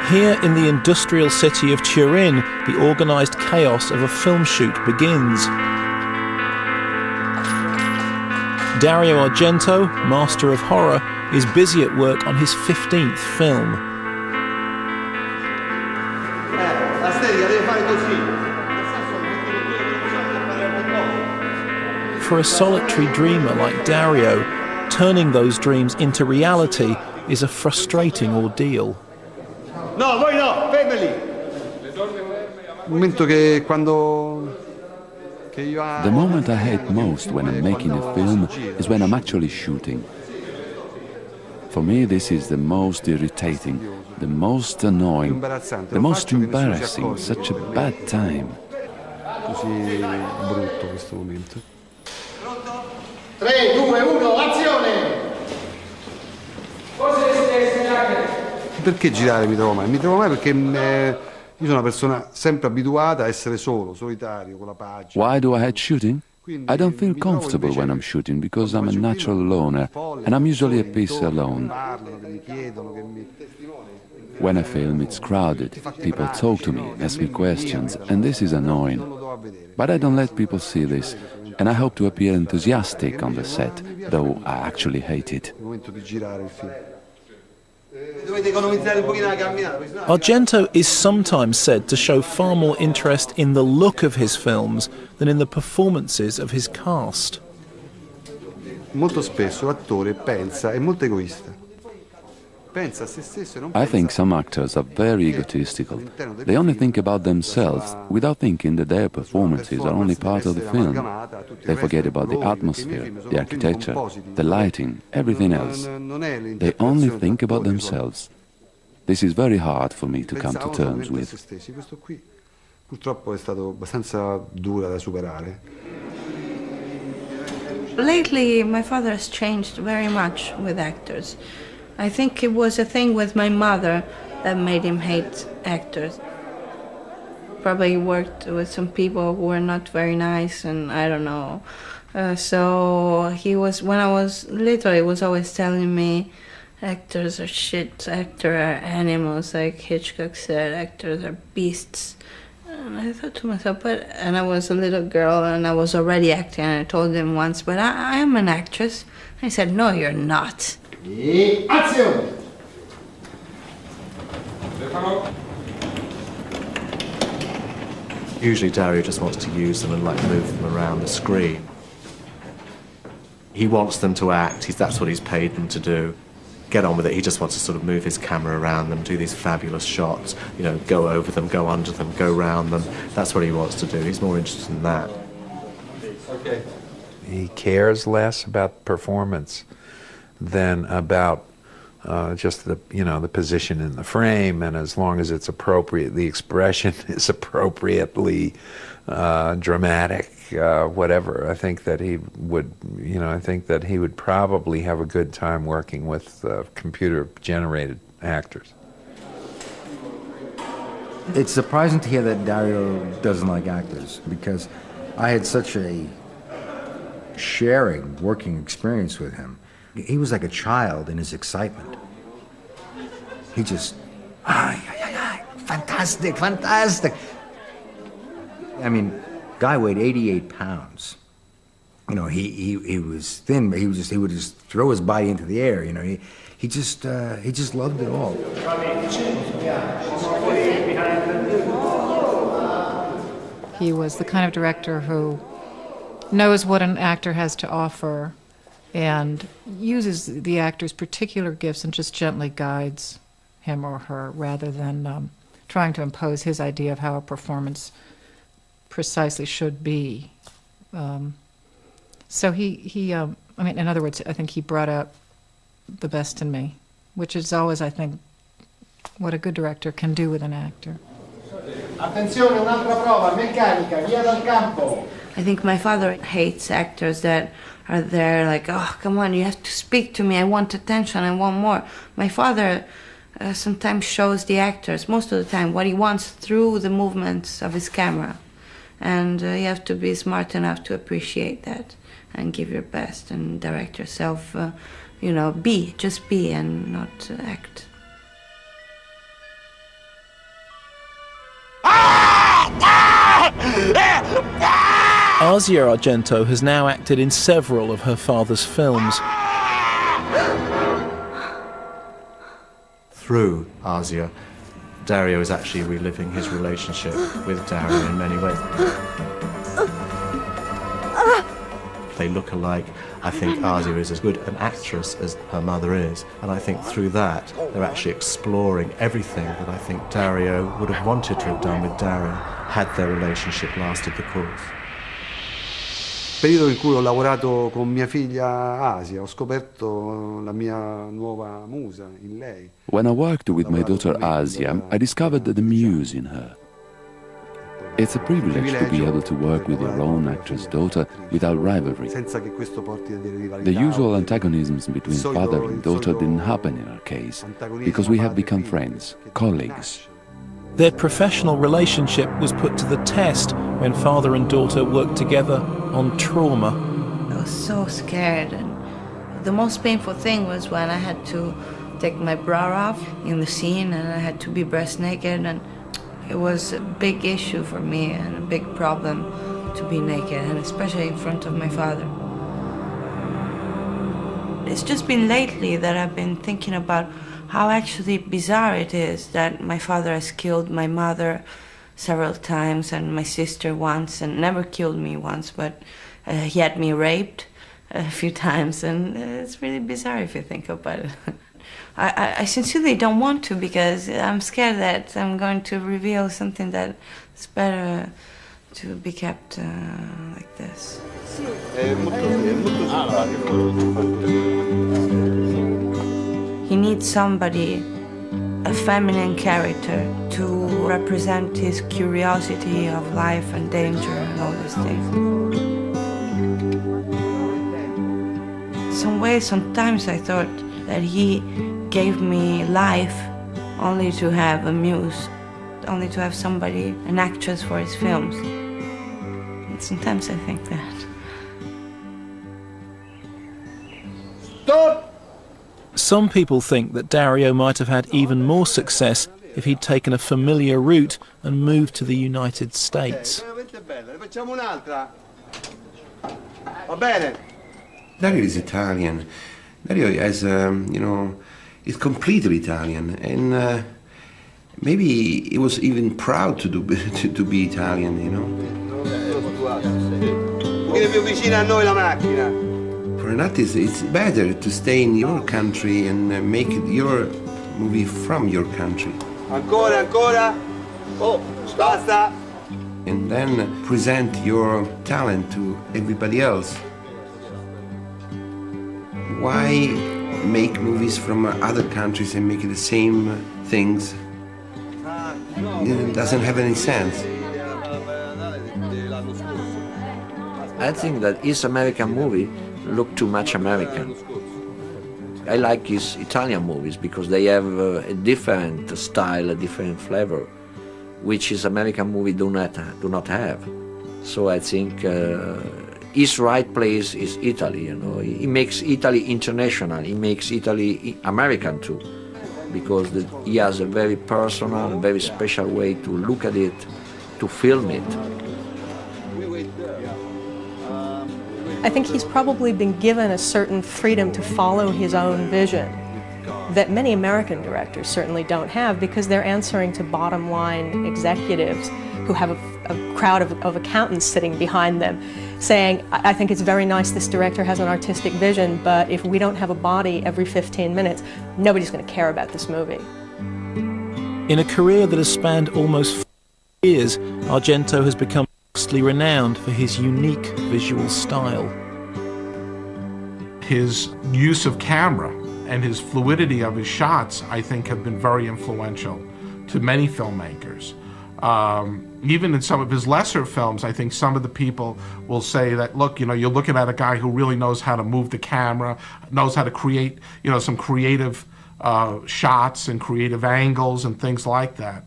Here in the industrial city of Turin, the organised chaos of a film shoot begins. Dario Argento, master of horror, is busy at work on his 15th film. For a solitary dreamer like Dario, turning those dreams into reality is a frustrating ordeal. No, voi no, fermeli! The moment I hate most when I'm making a film is when I'm actually shooting. For me, this is the most irritating, the most annoying, the most embarrassing, such a bad time. Così brutto questo momento. 3, 2, 1, azione! Perché girare mi trovo male? Mi trovo male perché io sono una persona sempre abituata a essere solo, solitario, con la pace. Why do I hate shooting? I don't feel comfortable when I'm shooting because I'm a natural loner and I'm usually at peace alone. When I film, it's crowded. People talk to me, ask me questions, and this is annoying. But I don't let people see this, and I hope to appear enthusiastic on the set, though I actually hate it. Argento is sometimes said to show far more interest in the look of his films than in the performances of his cast. Molto spesso l'attore pensa, è molto egoista. I think some actors are very egotistical. They only think about themselves without thinking that their performances are only part of the film. They forget about the atmosphere, the architecture, the lighting, everything else. They only think about themselves. This is very hard for me to come to terms with. Purtroppo è stato abbastanza dura da superare. Lately, my father has changed very much with actors. I think it was a thing with my mother that made him hate actors. Probably worked with some people who were not very nice, and I don't know. So he was, when I was little, he was always telling me, actors are shit, actors are animals, like Hitchcock said, actors are beasts. And I thought to myself, and I was a little girl and I was already acting, and I told him once, but I am an actress. And he said, no, you're not. Azione! Usually Dario just wants to use them and like move them around the screen. He wants them to act, that's what he's paid them to do. Get on with it, he just wants to sort of move his camera around them, do these fabulous shots, you know, go over them, go under them, go round them. That's what he wants to do, he's more interested in that. Okay. He cares less about performance than about just the, you know, the position in the frame, and as long as it's appropriate, the expression is appropriately dramatic, whatever. I think that he would, you know, I think that he would probably have a good time working with computer-generated actors. It's surprising to hear that Dario doesn't like actors, because I had such a sharing, working experience with him. He was like a child in his excitement. He just, fantastic, fantastic. I mean, guy weighed 88 pounds. You know, he was thin, but he would just throw his body into the air. You know, he just loved it all. He was the kind of director who knows what an actor has to offer and uses the actor's particular gifts and just gently guides him or her rather than trying to impose his idea of how a performance precisely should be. So I mean, in other words, I think he brought out the best in me, which is always, I think, what a good director can do with an actor. Attenzione, un'altra prova, meccanica, via dal campo. I think my father hates actors that are there like, oh, come on, you have to speak to me, I want attention, I want more. My father sometimes shows the actors, most of the time, what he wants through the movements of his camera. And you have to be smart enough to appreciate that and give your best and direct yourself, you know, just be and not act. Dario Argento has now acted in several of her father's films. Through Asia, Dario is actually reliving his relationship with Dario in many ways. They look alike. I think Asia is as good an actress as her mother is, and I think through that they're actually exploring everything that I think Dario would have wanted to have done with Dario had their relationship lasted the course. Periodo in cui ho lavorato con mia figlia Asia, ho scoperto la mia nuova musa in lei. When I worked with my daughter Asia, I discovered the muse in her. It's a privilege to be able to work with your own actress daughter without rivalry. The usual antagonisms between father and daughter didn't happen in our case, because we have become friends, colleagues. Their professional relationship was put to the test when father and daughter worked together on Trauma. I was so scared, and the most painful thing was when I had to take my bra off in the scene and I had to be breast naked, and it was a big issue for me and a big problem to be naked, and especially in front of my father. It's just been lately that I've been thinking about how actually bizarre it is that my father has killed my mother several times and my sister once, and never killed me once, but he had me raped a few times, and it's really bizarre if you think about it. I sincerely don't want to, because I'm scared that I'm going to reveal something that is better to be kept like this. He needs somebody, a feminine character, to represent his curiosity of life and danger and all these things. In some ways, sometimes I thought that he gave me life only to have a muse, only to have somebody, an actress for his films. And sometimes I think that. Stop! Some people think that Dario might have had even more success if he'd taken a familiar route and moved to the United States. Dario is Italian. Dario has, is completely Italian, and maybe he was even proud to be Italian, you know. For an artist, it's better to stay in your country and make your movie from your country. Ancora. Oh, basta. And then present your talent to everybody else. Why make movies from other countries and make the same things? It doesn't have any sense. I think that his American movie look too much American. I like his Italian movies because they have a different style, a different flavor, which his American movie do not have. So I think his right place is Italy. You know, he makes Italy international. He makes Italy American too, because he has a very personal, very special way to look at it, to film it. I think he's probably been given a certain freedom to follow his own vision that many American directors certainly don't have, because they're answering to bottom line executives who have a crowd of accountants sitting behind them saying, I think it's very nice this director has an artistic vision, but if we don't have a body every 15 minutes, nobody's going to care about this movie. In a career that has spanned almost 4 years, Argento has become vastly renowned for his unique visual style. His use of camera and his fluidity of his shots, I think, have been very influential to many filmmakers. Even in some of his lesser films, I think some of the people will say that, look, you know, you're looking at a guy who really knows how to move the camera, knows how to create, you know, some creative shots and creative angles and things like that.